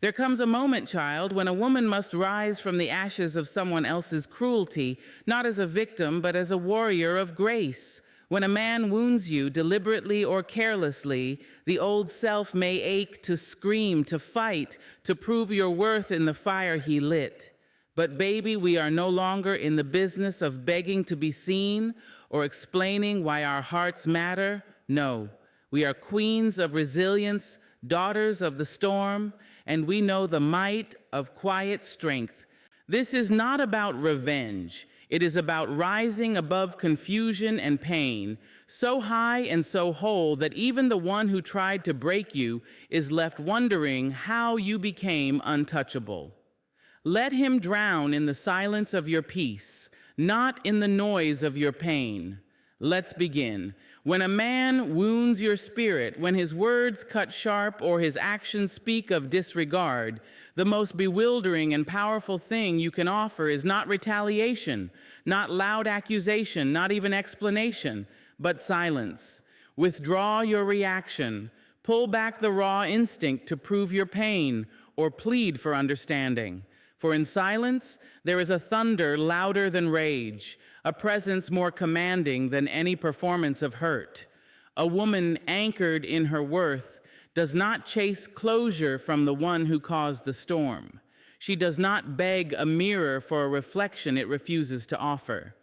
There comes a moment, child, when a woman must rise from the ashes of someone else's cruelty, not as a victim, but as a warrior of grace. When a man wounds you deliberately or carelessly, the old self may ache to scream, to fight, to prove your worth in the fire he lit. But baby, we are no longer in the business of begging to be seen or explaining why our hearts matter. No, we are queens of resilience, daughters of the storm, and we know the might of quiet strength. This is not about revenge. It is about rising above confusion and pain, so high and so whole that even the one who tried to break you is left wondering how you became untouchable. Let him drown in the silence of your peace, not in the noise of your pain. Let's begin. When a man wounds your spirit, when his words cut sharp or his actions speak of disregard, the most bewildering and powerful thing you can offer is not retaliation, not loud accusation, not even explanation, but silence. Withdraw your reaction. Pull back the raw instinct to prove your pain or plead for understanding. For in silence, there is a thunder louder than rage, a presence more commanding than any performance of hurt. A woman anchored in her worth does not chase closure from the one who caused the storm. She does not beg a mirror for a reflection it refuses to offer.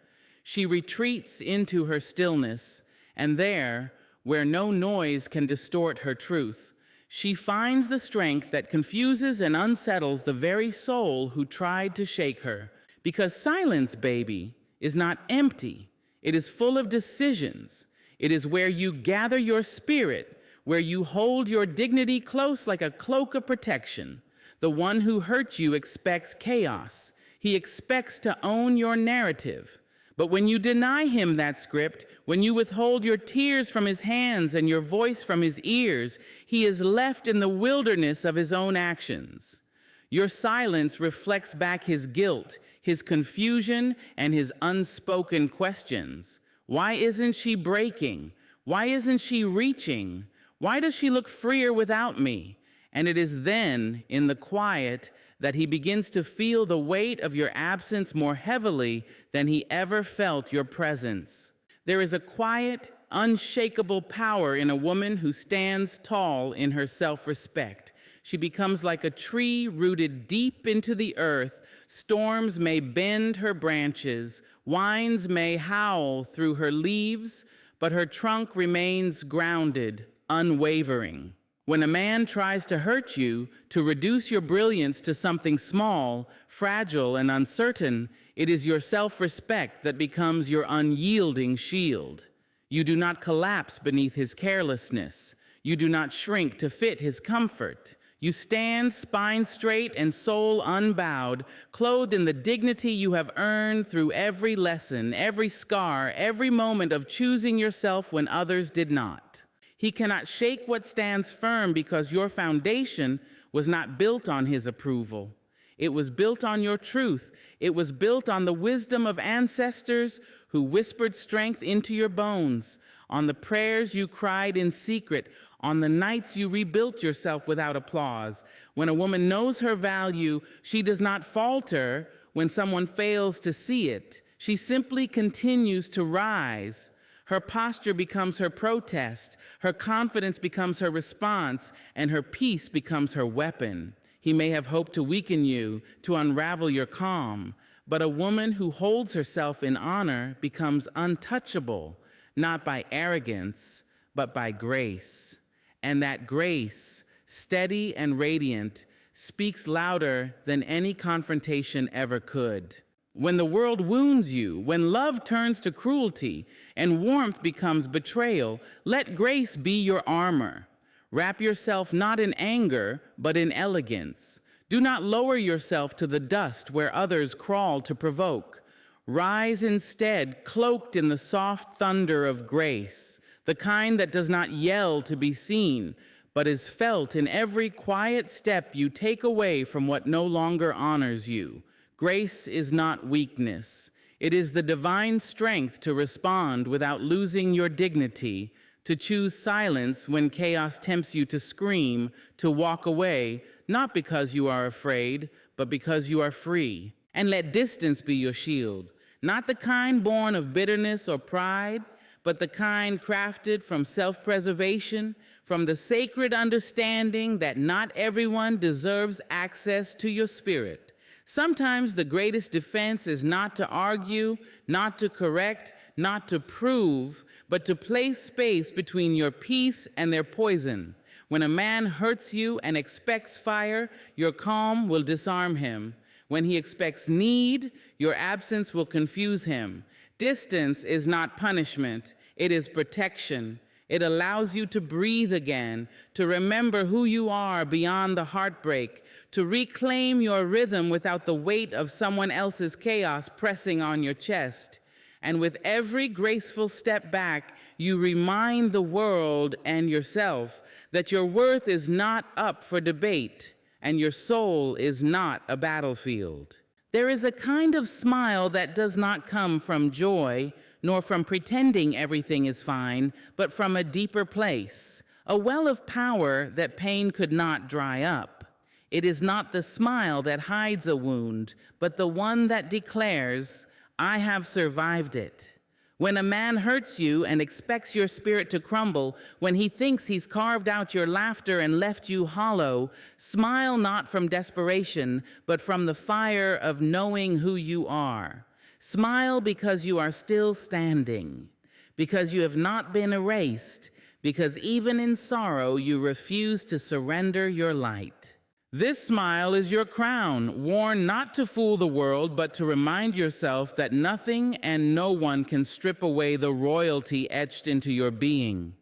She retreats into her stillness, and there, where no noise can distort her truth, she finds the strength that confuses and unsettles the very soul who tried to shake her. Because silence, baby, is not empty. It is full of decisions. It is where you gather your spirit, where you hold your dignity close like a cloak of protection. The one who hurt you expects chaos. He expects to own your narrative. But when you deny him that script, when you withhold your tears from his hands and your voice from his ears, he is left in the wilderness of his own actions. Your silence reflects back his guilt, his confusion, and his unspoken questions. Why isn't she breaking? Why isn't she reaching? Why does she look freer without me? And it is then, in the quiet, that he begins to feel the weight of your absence more heavily than he ever felt your presence. There is a quiet, unshakable power in a woman who stands tall in her self-respect. She becomes like a tree rooted deep into the earth. Storms may bend her branches, winds may howl through her leaves, but her trunk remains grounded, unwavering. When a man tries to hurt you, to reduce your brilliance to something small, fragile, and uncertain, it is your self-respect that becomes your unyielding shield. You do not collapse beneath his carelessness. You do not shrink to fit his comfort. You stand spine straight and soul unbowed, clothed in the dignity you have earned through every lesson, every scar, every moment of choosing yourself when others did not. He cannot shake what stands firm because your foundation was not built on his approval. It was built on your truth. It was built on the wisdom of ancestors who whispered strength into your bones, on the prayers you cried in secret, on the nights you rebuilt yourself without applause. When a woman knows her value, she does not falter when someone fails to see it. She simply continues to rise. Her posture becomes her protest, her confidence becomes her response, and her peace becomes her weapon. He may have hoped to weaken you, to unravel your calm, but a woman who holds herself in honor becomes untouchable, not by arrogance, but by grace. And that grace, steady and radiant, speaks louder than any confrontation ever could. When the world wounds you, when love turns to cruelty and warmth becomes betrayal, let grace be your armor. Wrap yourself not in anger, but in elegance. Do not lower yourself to the dust where others crawl to provoke. Rise instead, cloaked in the soft thunder of grace, the kind that does not yell to be seen, but is felt in every quiet step you take away from what no longer honors you. Grace is not weakness. It is the divine strength to respond without losing your dignity, to choose silence when chaos tempts you to scream, to walk away, not because you are afraid, but because you are free. And let distance be your shield, not the kind born of bitterness or pride, but the kind crafted from self-preservation, from the sacred understanding that not everyone deserves access to your spirit. Sometimes the greatest defense is not to argue, not to correct, not to prove, but to place space between your peace and their poison. When a man hurts you and expects fire, your calm will disarm him. When he expects need, your absence will confuse him. Distance is not punishment, it is protection. It allows you to breathe again, to remember who you are beyond the heartbreak, to reclaim your rhythm without the weight of someone else's chaos pressing on your chest. And with every graceful step back, you remind the world and yourself that your worth is not up for debate and your soul is not a battlefield. There is a kind of smile that does not come from joy, nor from pretending everything is fine, but from a deeper place, a well of power that pain could not dry up. It is not the smile that hides a wound, but the one that declares, I have survived it. When a man hurts you and expects your spirit to crumble, when he thinks he's carved out your laughter and left you hollow, smile not from desperation, but from the fire of knowing who you are. Smile because you are still standing, because you have not been erased, because even in sorrow you refuse to surrender your light. This smile is your crown, worn not to fool the world, but to remind yourself that nothing and no one can strip away the royalty etched into your being.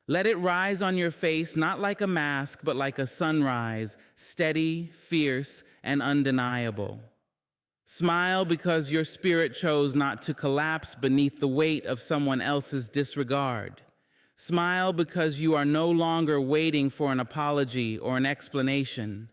Let it rise on your face, not like a mask, but like a sunrise, steady, fierce, and undeniable. Smile because your spirit chose not to collapse beneath the weight of someone else's disregard. Smile because you are no longer waiting for an apology or an explanation.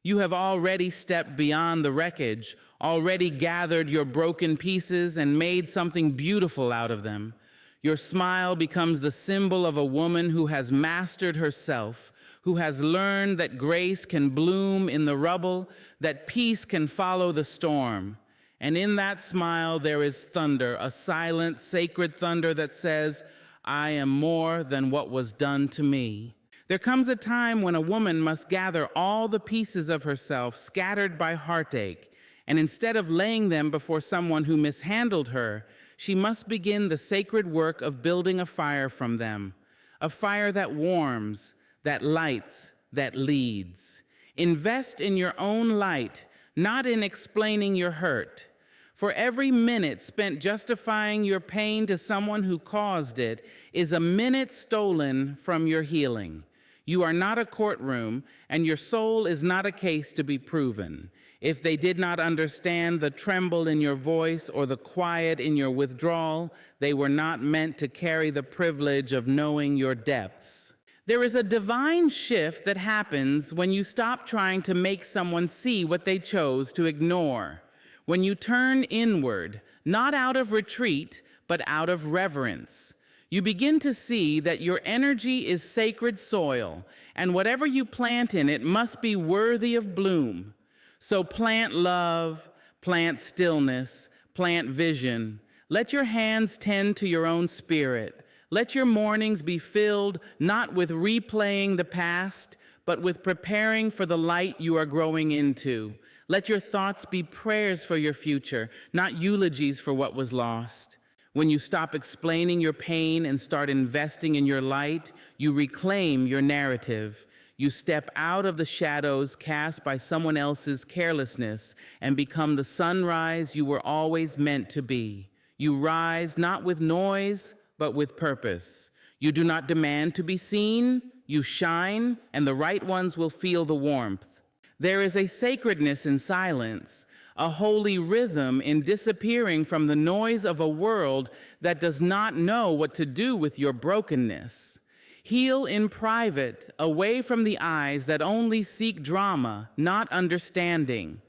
You have already stepped beyond the wreckage, already gathered your broken pieces and made something beautiful out of them. Your smile becomes the symbol of a woman who has mastered herself, who has learned that grace can bloom in the rubble, that peace can follow the storm. And in that smile there is thunder, a silent, sacred thunder that says, I am more than what was done to me. There comes a time when a woman must gather all the pieces of herself scattered by heartache, and instead of laying them before someone who mishandled her, she must begin the sacred work of building a fire from them, a fire that warms, that lights, that leads. Invest in your own light, not in explaining your hurt. For every minute spent justifying your pain to someone who caused it is a minute stolen from your healing. You are not a courtroom, and your soul is not a case to be proven. If they did not understand the tremble in your voice or the quiet in your withdrawal, they were not meant to carry the privilege of knowing your depths. There is a divine shift that happens when you stop trying to make someone see what they chose to ignore. When you turn inward, not out of retreat, but out of reverence, you begin to see that your energy is sacred soil, and whatever you plant in it must be worthy of bloom. So plant love, plant stillness, plant vision. Let your hands tend to your own spirit. Let your mornings be filled not with replaying the past, but with preparing for the light you are growing into. Let your thoughts be prayers for your future, not eulogies for what was lost. When you stop explaining your pain and start investing in your light, you reclaim your narrative. You step out of the shadows cast by someone else's carelessness and become the sunrise you were always meant to be. You rise not with noise, but with purpose. You do not demand to be seen. You shine, and the right ones will feel the warmth. There is a sacredness in silence, a holy rhythm in disappearing from the noise of a world that does not know what to do with your brokenness. Heal in private, away from the eyes that only seek drama, not understanding.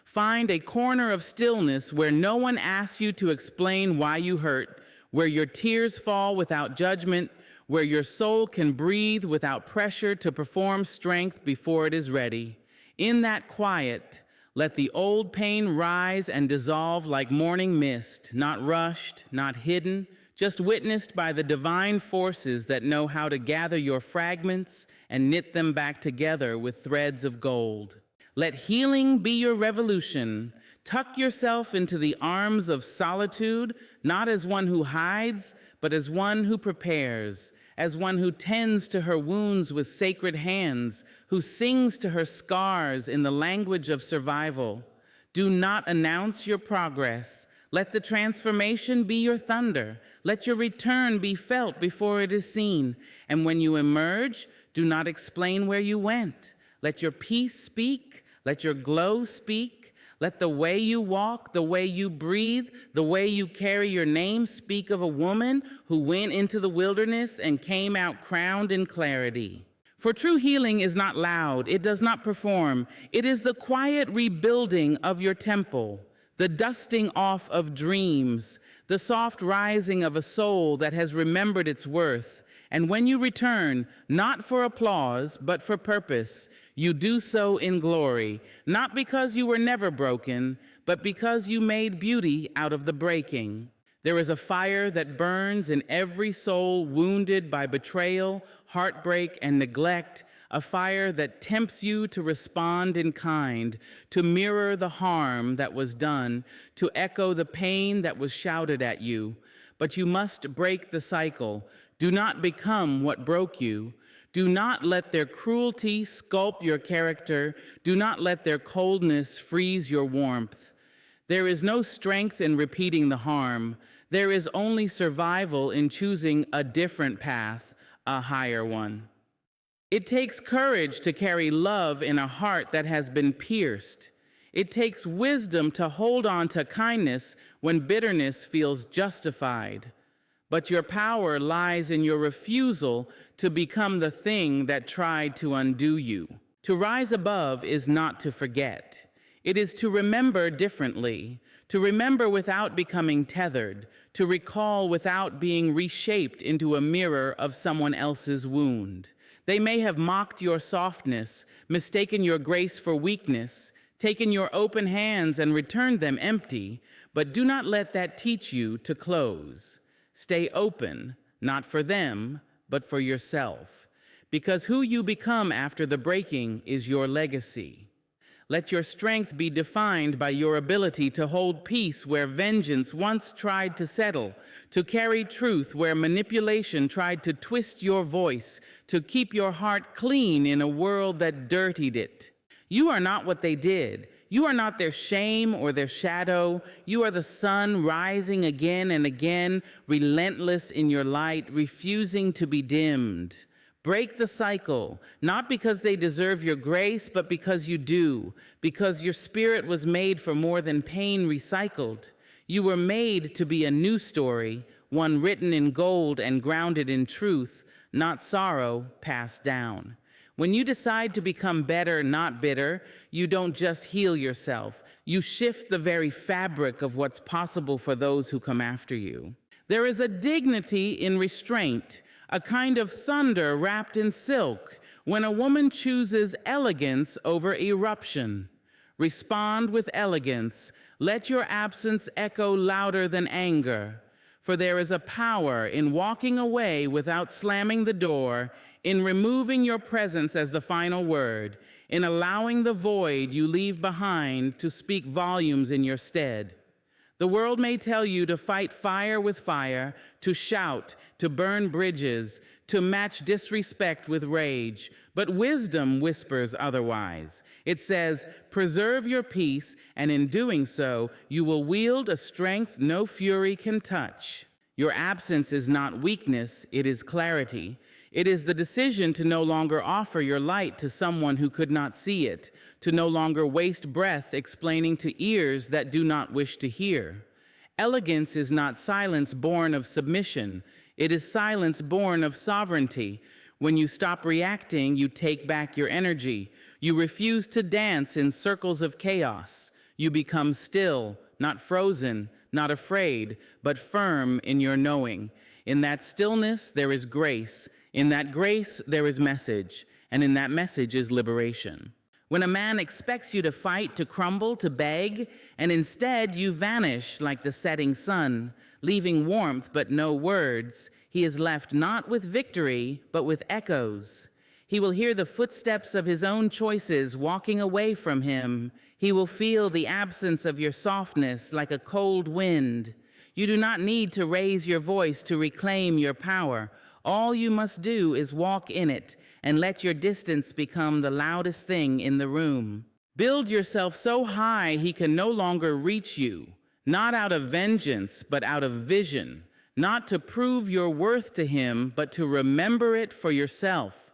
Find a corner of stillness where no one asks you to explain why you hurt, where your tears fall without judgment, where your soul can breathe without pressure to perform strength before it is ready. In that quiet, let the old pain rise and dissolve like morning mist, not rushed, not hidden, just witnessed by the divine forces that know how to gather your fragments and knit them back together with threads of gold. Let healing be your revolution. Tuck yourself into the arms of solitude, not as one who hides, but as one who prepares, as one who tends to her wounds with sacred hands, who sings to her scars in the language of survival. Do not announce your progress. Let the transformation be your thunder. Let your return be felt before it is seen. And when you emerge, do not explain where you went. Let your peace speak. Let your glow speak. Let the way you walk, the way you breathe, the way you carry your name speak of a woman who went into the wilderness and came out crowned in clarity. For true healing is not loud. It does not perform. It is the quiet rebuilding of your temple, the dusting off of dreams, the soft rising of a soul that has remembered its worth. And when you return, not for applause, but for purpose, you do so in glory, not because you were never broken, but because you made beauty out of the breaking. There is a fire that burns in every soul wounded by betrayal, heartbreak, and neglect, a fire that tempts you to respond in kind, to mirror the harm that was done, to echo the pain that was shouted at you. But you must break the cycle. Do not become what broke you. Do not let their cruelty sculpt your character. Do not let their coldness freeze your warmth. There is no strength in repeating the harm. There is only survival in choosing a different path, a higher one. It takes courage to carry love in a heart that has been pierced. It takes wisdom to hold on to kindness when bitterness feels justified. But your power lies in your refusal to become the thing that tried to undo you. To rise above is not to forget. It is to remember differently, to remember without becoming tethered, to recall without being reshaped into a mirror of someone else's wound. They may have mocked your softness, mistaken your grace for weakness, taken your open hands and returned them empty, but do not let that teach you to close. Stay open, not for them, but for yourself, because who you become after the breaking is your legacy. Let your strength be defined by your ability to hold peace where vengeance once tried to settle, to carry truth where manipulation tried to twist your voice, to keep your heart clean in a world that dirtied it. You are not what they did. You are not their shame or their shadow. You are the sun rising again and again, relentless in your light, refusing to be dimmed. Break the cycle, not because they deserve your grace, but because you do, because your spirit was made for more than pain recycled. You were made to be a new story, one written in gold and grounded in truth, not sorrow passed down. When you decide to become better, not bitter, you don't just heal yourself. You shift the very fabric of what's possible for those who come after you. There is a dignity in restraint, a kind of thunder wrapped in silk, when a woman chooses elegance over eruption. Respond with elegance. Let your absence echo louder than anger. For there is a power in walking away without slamming the door, in removing your presence as the final word, in allowing the void you leave behind to speak volumes in your stead. The world may tell you to fight fire with fire, to shout, to burn bridges, to match disrespect with rage, but wisdom whispers otherwise. It says, preserve your peace, and in doing so, you will wield a strength no fury can touch. Your absence is not weakness, it is clarity. It is the decision to no longer offer your light to someone who could not see it, to no longer waste breath explaining to ears that do not wish to hear. Elegance is not silence born of submission. It is silence born of sovereignty. When you stop reacting, you take back your energy. You refuse to dance in circles of chaos. You become still, not frozen, not afraid, but firm in your knowing. In that stillness, there is grace. In that grace, there is message. And in that message is liberation. When a man expects you to fight, to crumble, to beg, and instead you vanish like the setting sun, leaving warmth but no words, he is left not with victory, but with echoes. He will hear the footsteps of his own choices walking away from him. He will feel the absence of your softness like a cold wind. You do not need to raise your voice to reclaim your power. All you must do is walk in it and let your distance become the loudest thing in the room. Build yourself so high he can no longer reach you, not out of vengeance, but out of vision, not to prove your worth to him, but to remember it for yourself.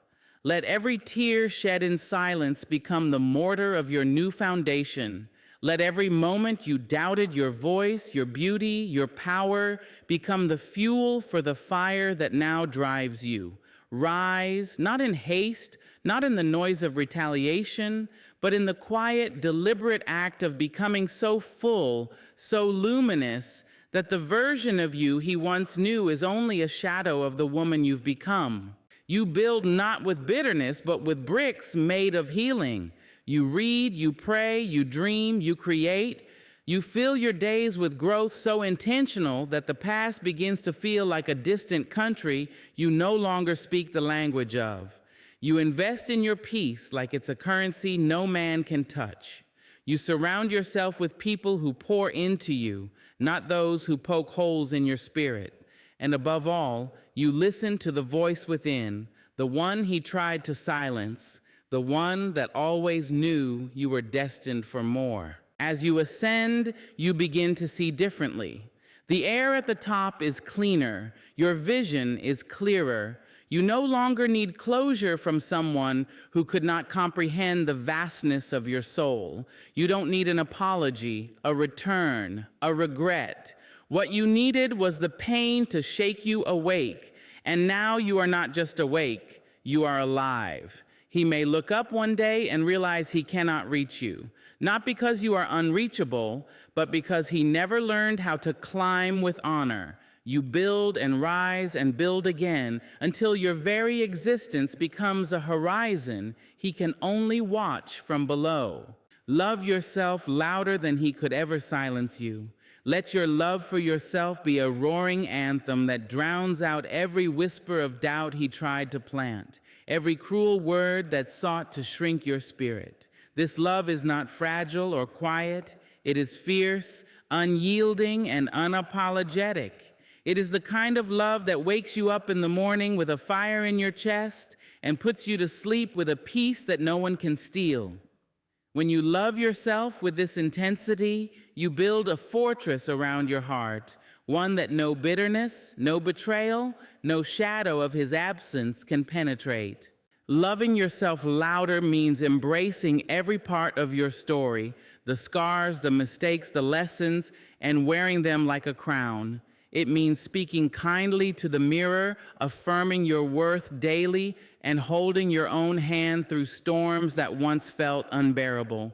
Let every tear shed in silence become the mortar of your new foundation. Let every moment you doubted your voice, your beauty, your power become the fuel for the fire that now drives you. Rise, not in haste, not in the noise of retaliation, but in the quiet, deliberate act of becoming so full, so luminous, that the version of you he once knew is only a shadow of the woman you've become. You build not with bitterness, but with bricks made of healing. You read, you pray, you dream, you create. You fill your days with growth so intentional that the past begins to feel like a distant country you no longer speak the language of. You invest in your peace like it's a currency no man can touch. You surround yourself with people who pour into you, not those who poke holes in your spirit. And above all, you listen to the voice within, the one he tried to silence, the one that always knew you were destined for more. As you ascend, you begin to see differently. The air at the top is cleaner. Your vision is clearer. You no longer need closure from someone who could not comprehend the vastness of your soul. You don't need an apology, a return, a regret. What you needed was the pain to shake you awake. And now you are not just awake, you are alive. He may look up one day and realize he cannot reach you, not because you are unreachable, but because he never learned how to climb with honor. You build and rise and build again until your very existence becomes a horizon he can only watch from below. Love yourself louder than he could ever silence you. Let your love for yourself be a roaring anthem that drowns out every whisper of doubt he tried to plant, every cruel word that sought to shrink your spirit. This love is not fragile or quiet. It is fierce, unyielding, and unapologetic. It is the kind of love that wakes you up in the morning with a fire in your chest and puts you to sleep with a peace that no one can steal. When you love yourself with this intensity, you build a fortress around your heart, one that no bitterness, no betrayal, no shadow of his absence can penetrate. Loving yourself louder means embracing every part of your story, the scars, the mistakes, the lessons, and wearing them like a crown. It means speaking kindly to the mirror, affirming your worth daily, and holding your own hand through storms that once felt unbearable.